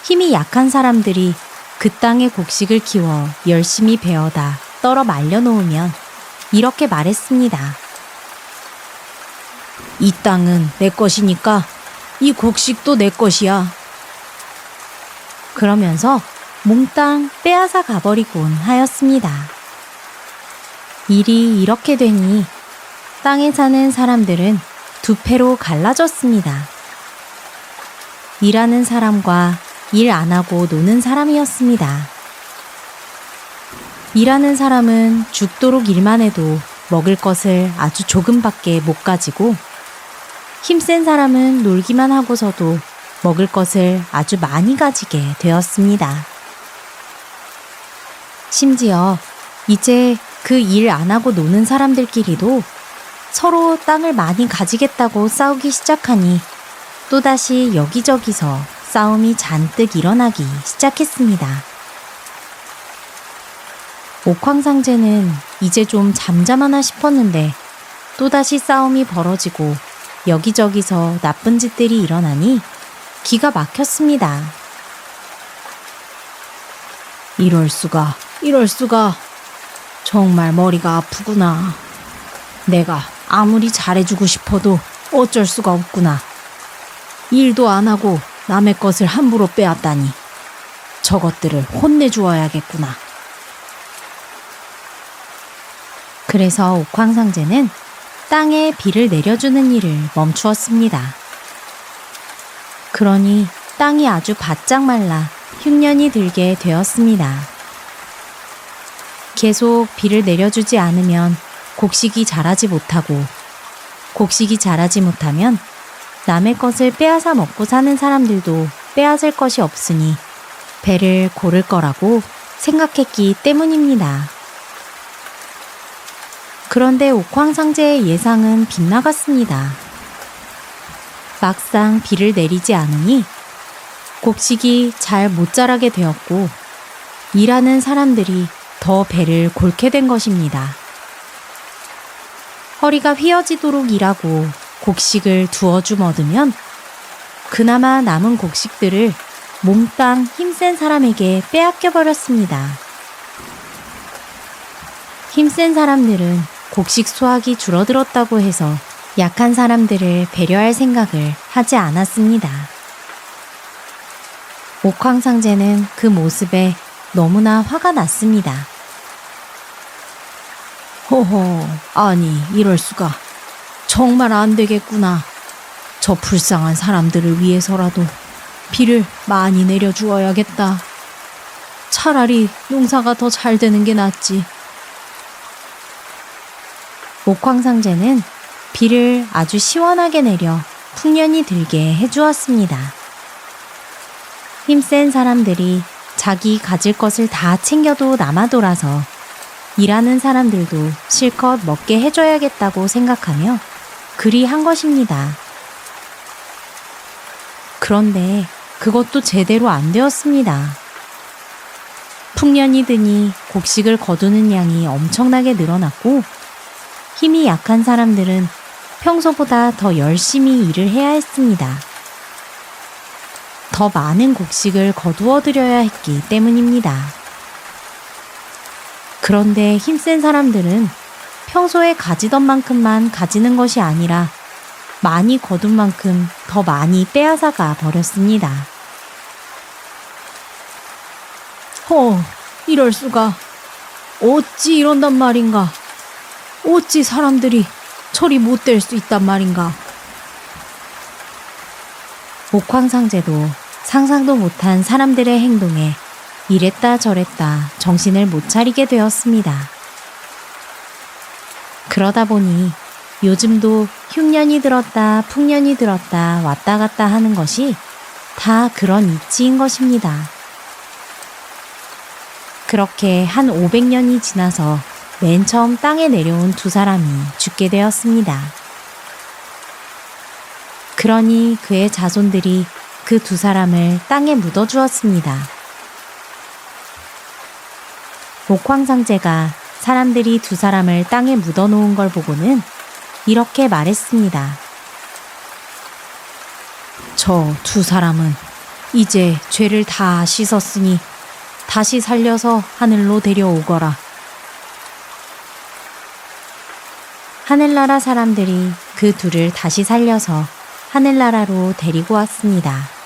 힘이 약한 사람들이 그 땅의 곡식을 키워 열심히 베어다 떨어 말려놓으면 이렇게 말했습니다. 이 땅은 내 것이니까 이 곡식도 내 것이야. 그러면서 몽땅 빼앗아 가버리곤 하였습니다. 일이 이렇게 되니 땅에 사는 사람들은 두 패로 갈라졌습니다. 일하는 사람과 일 안 하고 노는 사람이었습니다. 일하는 사람은 죽도록 일만 해도 먹을 것을 아주 조금밖에 못 가지고 힘센 사람은 놀기만 하고서도 먹을 것을 아주 많이 가지게 되었습니다. 심지어 이제 그 일 안 하고 노는 사람들끼리도 서로 땅을 많이 가지겠다고 싸우기 시작하니 또다시 여기저기서 싸움이 잔뜩 일어나기 시작했습니다. 옥황상제는 이제 좀 잠잠하나 싶었는데 또다시 싸움이 벌어지고 여기저기서 나쁜 짓들이 일어나니 기가 막혔습니다. 이럴 수가. 정말 머리가 아프구나. 내가 아무리 잘해주고 싶어도 어쩔 수가 없구나. 일도 안 하고 남의 것을 함부로 빼앗다니. 저것들을 혼내주어야겠구나. 그래서 옥황상제는 땅에 비를 내려주는 일을 멈추었습니다. 그러니 땅이 아주 바짝 말라 흉년이 들게 되었습니다. 계속 비를 내려주지 않으면 곡식이 자라지 못하고 곡식이 자라지 못하면 남의 것을 빼앗아 먹고 사는 사람들도 빼앗을 것이 없으니 배를 고를 거라고 생각했기 때문입니다. 그런데 옥황상제의 예상은 빗나갔습니다. 막상 비를 내리지 않으니 곡식이 잘 못 자라게 되었고 일하는 사람들이 더 배를 골게 된 것입니다. 허리가 휘어지도록 일하고 곡식을 두어 줌 얻으면 그나마 남은 곡식들을 몽땅 힘센 사람에게 빼앗겨 버렸습니다. 힘센 사람들은 곡식 수확이 줄어들었다고 해서 약한 사람들을 배려할 생각을 하지 않았습니다. 옥황상제는 그 모습에 너무나 화가 났습니다. 허허, 아니 이럴 수가. 정말 안 되겠구나. 저 불쌍한 사람들을 위해서라도 비를 많이 내려주어야겠다. 차라리 농사가 더 잘 되는 게 낫지. 옥황상제는 비를 아주 시원하게 내려 풍년이 들게 해주었습니다. 힘센 사람들이 자기 가질 것을 다 챙겨도 남아돌아서 일하는 사람들도 실컷 먹게 해줘야겠다고 생각하며 그리 한 것입니다. 그런데 그것도 제대로 안 되었습니다. 풍년이 드니 곡식을 거두는 양이 엄청나게 늘어났고 힘이 약한 사람들은 평소보다 더 열심히 일을 해야 했습니다. 더 많은 곡식을 거두어 들여야 했기 때문입니다. 그런데 힘센 사람들은 평소에 가지던 만큼만 가지는 것이 아니라 많이 거둔 만큼 더 많이 빼앗아가 버렸습니다. 이럴 수가. 어찌 이런단 말인가. 어찌 사람들이 저리 못될 수 있단 말인가. 옥황상제도 상상도 못한 사람들의 행동에 이랬다 저랬다 정신을 못 차리게 되었습니다. 그러다 보니 요즘도 흉년이 들었다 풍년이 들었다 왔다 갔다 하는 것이 다 그런 이치인 것입니다. 그렇게 한 500년이 지나서 맨 처음 땅에 내려온 두 사람이 죽게 되었습니다. 그러니 그의 자손들이 그 두 사람을 땅에 묻어주었습니다. 옥황상제가 사람들이 두 사람을 땅에 묻어놓은 걸 보고는 이렇게 말했습니다. 저 두 사람은 이제 죄를 다 씻었으니 다시 살려서 하늘로 데려오거라. 하늘나라 사람들이 그 둘을 다시 살려서 하늘나라로 데리고 왔습니다.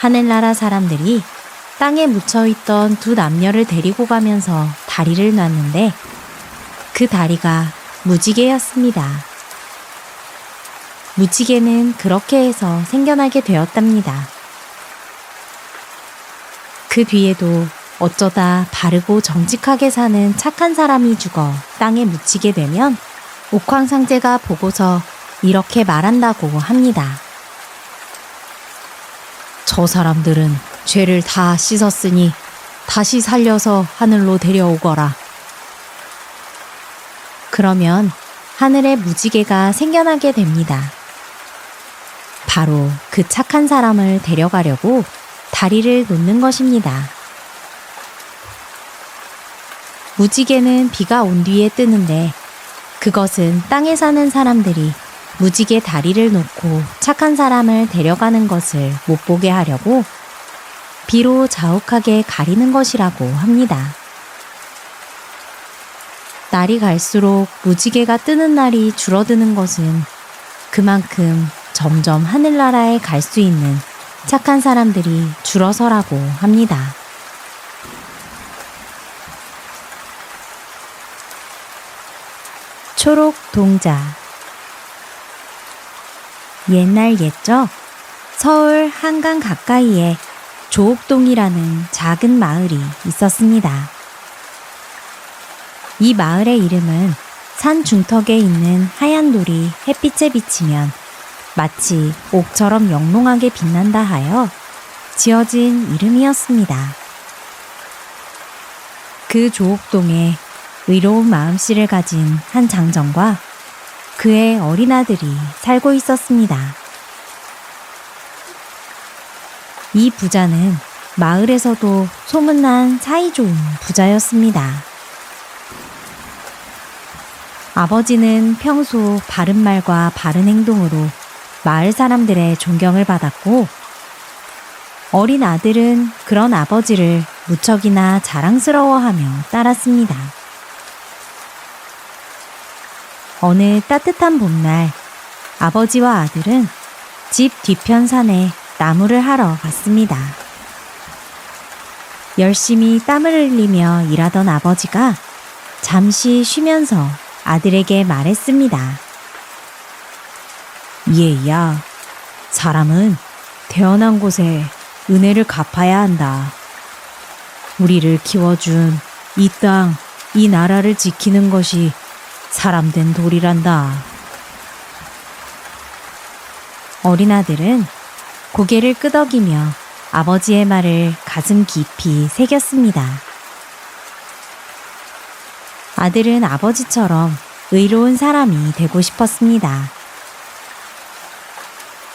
하늘나라 사람들이 땅에 묻혀있던 두 남녀를 데리고 가면서 다리를 놨는데 그 다리가 무지개였습니다. 무지개는 그렇게 해서 생겨나게 되었답니다. 그 뒤에도 어쩌다 바르고 정직하게 사는 착한 사람이 죽어 땅에 묻히게 되면 옥황상제가 보고서 이렇게 말한다고 합니다. 저 사람들은 죄를 다 씻었으니 다시 살려서 하늘로 데려오거라. 그러면 하늘에 무지개가 생겨나게 됩니다. 바로 그 착한 사람을 데려가려고 다리를 놓는 것입니다. 무지개는 비가 온 뒤에 뜨는데 그것은 땅에 사는 사람들이 무지개 다리를 놓고 착한 사람을 데려가는 것을 못 보게 하려고 비로 자욱하게 가리는 것이라고 합니다. 날이 갈수록 무지개가 뜨는 날이 줄어드는 것은 그만큼 점점 하늘나라에 갈 수 있는 착한 사람들이 줄어서라고 합니다. 초록 동자. 옛날 옛적 서울 한강 가까이에 조옥동이라는 작은 마을이 있었습니다. 이 마을의 이름은 산 중턱에 있는 하얀 돌이 햇빛에 비치면 마치 옥처럼 영롱하게 빛난다 하여 지어진 이름이었습니다. 그 조옥동에 의로운 마음씨를 가진 한 장정과 그의 어린 아들이 살고 있었습니다. 이 부자는 마을에서도 소문난 사이좋은 부자였습니다. 아버지는 평소 바른 말과 바른 행동으로 마을 사람들의 존경을 받았고 어린 아들은 그런 아버지를 무척이나 자랑스러워하며 따랐습니다. 어느 따뜻한 봄날 아버지와 아들은 집 뒤편 산에 나무를 하러 갔습니다. 열심히 땀을 흘리며 일하던 아버지가 잠시 쉬면서 아들에게 말했습니다. 얘야, 사람은 태어난 곳에 은혜를 갚아야 한다. 우리를 키워준 이 땅, 이 나라를 지키는 것이 사람된 도리란다. 어린 아들은 고개를 끄덕이며 아버지의 말을 가슴 깊이 새겼습니다. 아들은 아버지처럼 의로운 사람이 되고 싶었습니다.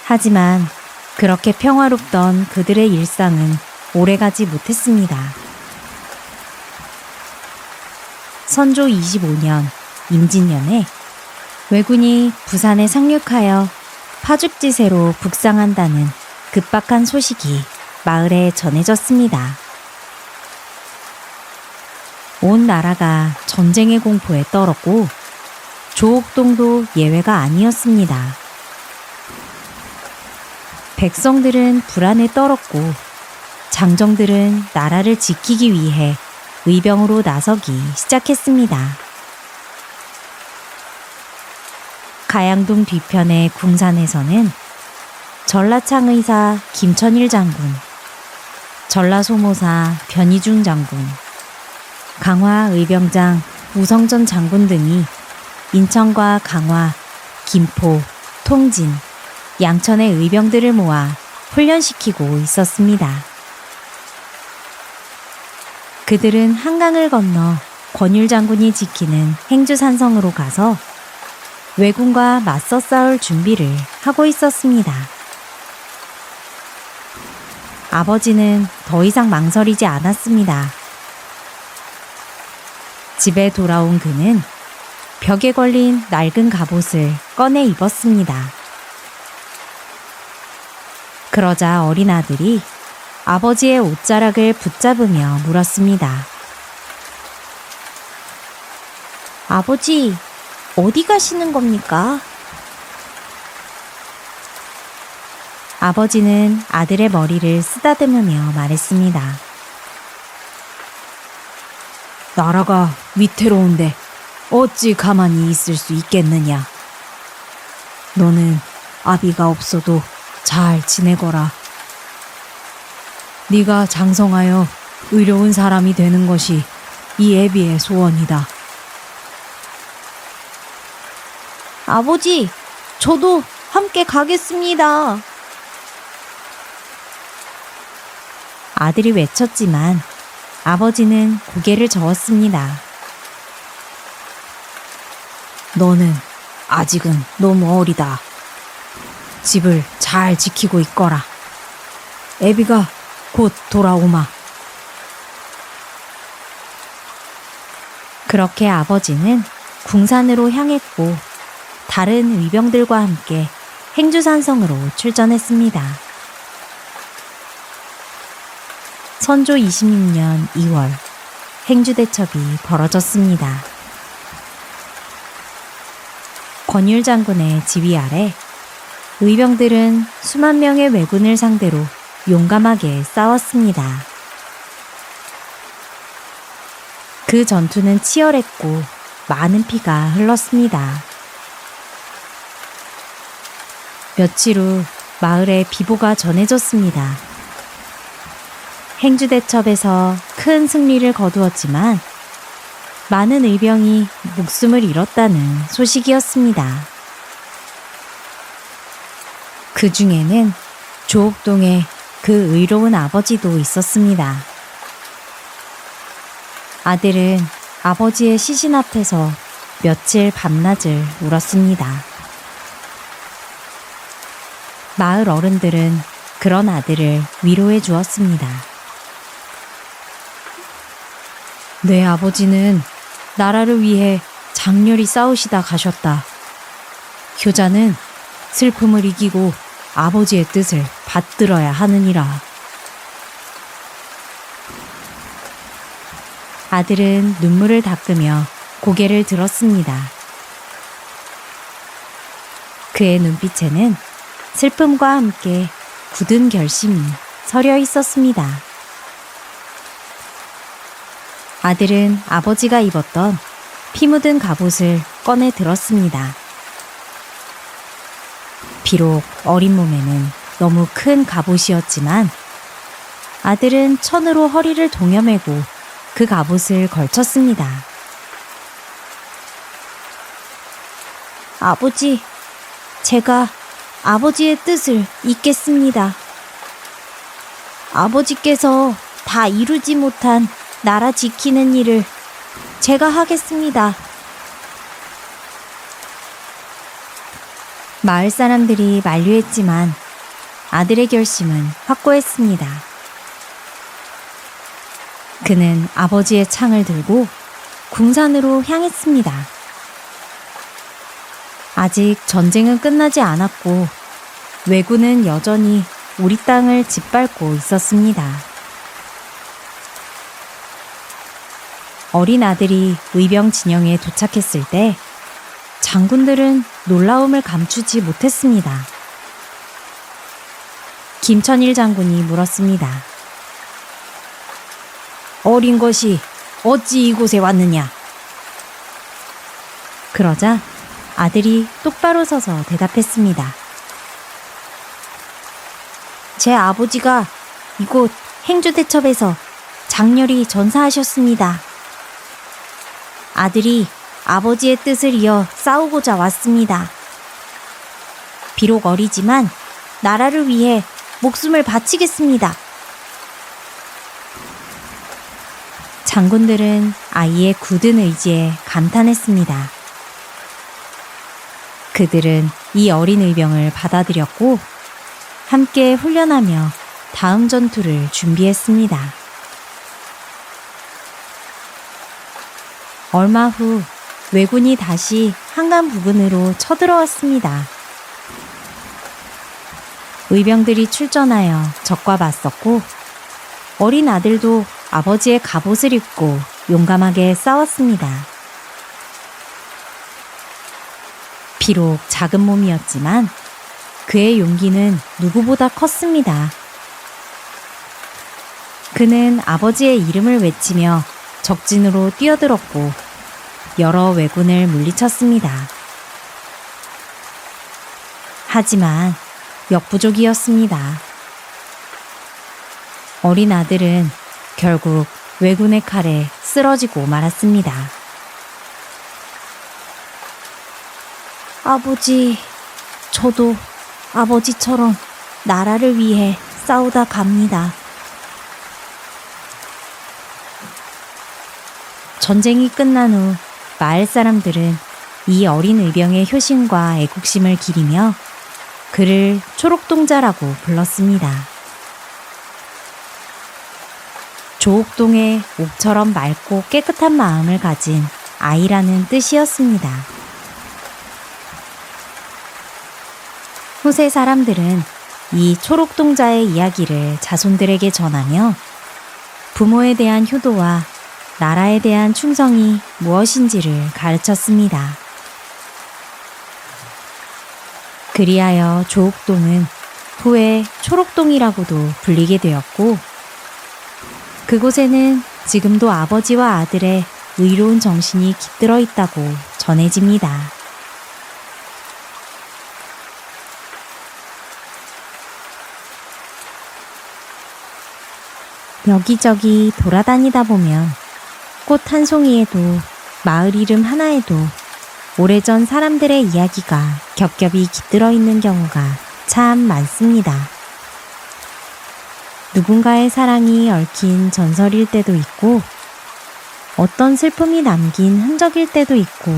하지만 그렇게 평화롭던 그들의 일상은 오래가지 못했습니다. 선조 25년 임진년에 왜군이 부산에 상륙하여 파죽지세로 북상한다는 급박한 소식이 마을에 전해졌습니다. 온 나라가 전쟁의 공포에 떨었고 조옥동도 예외가 아니었습니다. 백성들은 불안에 떨었고 장정들은 나라를 지키기 위해 의병으로 나서기 시작했습니다. 가양동 뒤편의 궁산에서는 전라창 의사 김천일 장군, 전라소모사 변희중 장군, 강화 의병장 우성전 장군 등이 인천과 강화, 김포, 통진, 양천의 의병들을 모아 훈련시키고 있었습니다. 그들은 한강을 건너 권율 장군이 지키는 행주산성으로 가서 왜군과 맞서 싸울 준비를 하고 있었습니다. 아버지는 더 이상 망설이지 않았습니다. 집에 돌아온 그는 벽에 걸린 낡은 갑옷을 꺼내 입었습니다. 그러자 어린 아들이 아버지의 옷자락을 붙잡으며 물었습니다. 아버지, 어디 가시는 겁니까? 아버지는 아들의 머리를 쓰다듬으며 말했습니다. 나라가 위태로운데 어찌 가만히 있을 수 있겠느냐. 너는 아비가 없어도 잘 지내거라. 네가 장성하여 의로운 사람이 되는 것이 이 애비의 소원이다. 아버지, 저도 함께 가겠습니다. 아들이 외쳤지만 아버지는 고개를 저었습니다. 너는 아직은 너무 어리다. 집을 잘 지키고 있거라. 애비가 곧 돌아오마. 그렇게 아버지는 궁산으로 향했고 다른 의병들과 함께 행주산성으로 출전했습니다. 선조 26년 2월 행주대첩이 벌어졌습니다. 권율 장군의 지휘 아래 의병들은 수만 명의 왜군을 상대로 용감하게 싸웠습니다. 그 전투는 치열했고 많은 피가 흘렀습니다. 며칠 후 마을에 비보가 전해졌습니다. 행주대첩에서 큰 승리를 거두었지만 많은 의병이 목숨을 잃었다는 소식이었습니다. 그 중에는 조옥동에 그 의로운 아버지도 있었습니다. 아들은 아버지의 시신 앞에서 며칠 밤낮을 울었습니다. 마을 어른들은 그런 아들을 위로해 주었습니다. 내 아버지는 나라를 위해 장렬히 싸우시다 가셨다. 효자는 슬픔을 이기고 아버지의 뜻을 받들어야 하느니라. 아들은 눈물을 닦으며 고개를 들었습니다. 그의 눈빛에는 슬픔과 함께 굳은 결심이 서려 있었습니다. 아들은 아버지가 입었던 피 묻은 갑옷을 꺼내 들었습니다. 비록 어린 몸에는 너무 큰 갑옷이었지만 아들은 천으로 허리를 동여매고 그 갑옷을 걸쳤습니다. 아버지, 제가 아버지의 뜻을 잇겠습니다. 아버지께서 다 이루지 못한 나라 지키는 일을 제가 하겠습니다. 마을 사람들이 만류했지만 아들의 결심은 확고했습니다. 그는 아버지의 창을 들고 궁산으로 향했습니다. 아직 전쟁은 끝나지 않았고 왜군은 여전히 우리 땅을 짓밟고 있었습니다. 어린 아들이 의병 진영에 도착했을 때 장군들은 놀라움을 감추지 못했습니다. 김천일 장군이 물었습니다. 어린 것이 어찌 이곳에 왔느냐? 그러자 아들이 똑바로 서서 대답했습니다. 제 아버지가 이곳 행주대첩에서 장렬히 전사하셨습니다. 아들이 아버지의 뜻을 이어 싸우고자 왔습니다. 비록 어리지만 나라를 위해 목숨을 바치겠습니다. 장군들은 아이의 굳은 의지에 감탄했습니다. 그들은 이 어린 의병을 받아들였고 함께 훈련하며 다음 전투를 준비했습니다. 얼마 후 왜군이 다시 한강 부근으로 쳐들어왔습니다. 의병들이 출전하여 적과 맞섰고 어린 아들도 아버지의 갑옷을 입고 용감하게 싸웠습니다. 비록 작은 몸이었지만 그의 용기는 누구보다 컸습니다. 그는 아버지의 이름을 외치며 적진으로 뛰어들었고 여러 왜군을 물리쳤습니다. 하지만 역부족이었습니다. 어린 아들은 결국 왜군의 칼에 쓰러지고 말았습니다. 아버지, 저도 아버지처럼 나라를 위해 싸우다 갑니다. 전쟁이 끝난 후 마을 사람들은 이 어린 의병의 효심과 애국심을 기리며 그를 초록동자라고 불렀습니다. 조옥동의 옥처럼 맑고 깨끗한 마음을 가진 아이라는 뜻이었습니다. 후세 사람들은 이 초록동자의 이야기를 자손들에게 전하며 부모에 대한 효도와 나라에 대한 충성이 무엇인지를 가르쳤습니다. 그리하여 조옥동은 후에 초록동이라고도 불리게 되었고 그곳에는 지금도 아버지와 아들의 의로운 정신이 깃들어 있다고 전해집니다. 여기저기 돌아다니다 보면 꽃 한 송이에도 마을 이름 하나에도 오래전 사람들의 이야기가 겹겹이 깃들어 있는 경우가 참 많습니다. 누군가의 사랑이 얽힌 전설일 때도 있고 어떤 슬픔이 남긴 흔적일 때도 있고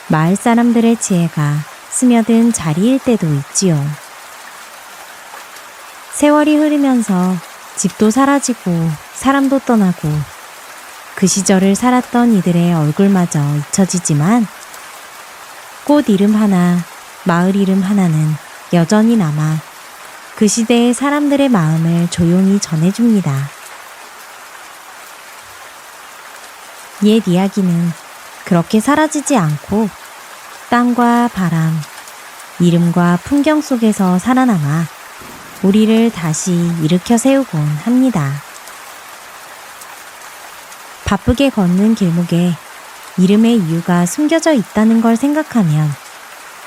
마을 사람들의 지혜가 스며든 자리일 때도 있지요. 세월이 흐르면서 집도 사라지고 사람도 떠나고 그 시절을 살았던 이들의 얼굴마저 잊혀지지만 꽃 이름 하나, 마을 이름 하나는 여전히 남아 그 시대의 사람들의 마음을 조용히 전해줍니다. 옛 이야기는 그렇게 사라지지 않고 땅과 바람, 이름과 풍경 속에서 살아남아 우리를 다시 일으켜 세우곤 합니다. 바쁘게 걷는 길목에 이름의 이유가 숨겨져 있다는 걸 생각하면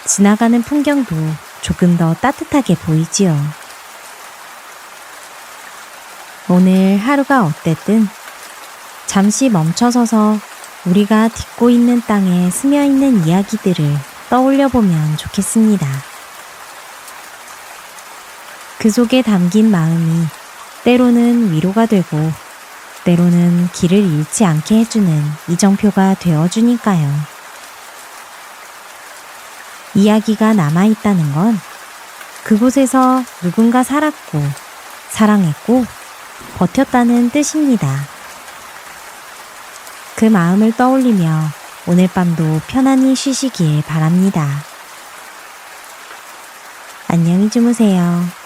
지나가는 풍경도 조금 더 따뜻하게 보이지요. 오늘 하루가 어땠든 잠시 멈춰서서 우리가 딛고 있는 땅에 스며있는 이야기들을 떠올려보면 좋겠습니다. 그 속에 담긴 마음이 때로는 위로가 되고 때로는 길을 잃지 않게 해주는 이정표가 되어주니까요. 이야기가 남아있다는 건 그곳에서 누군가 살았고 사랑했고 버텼다는 뜻입니다. 그 마음을 떠올리며 오늘 밤도 편안히 쉬시길 바랍니다. 안녕히 주무세요.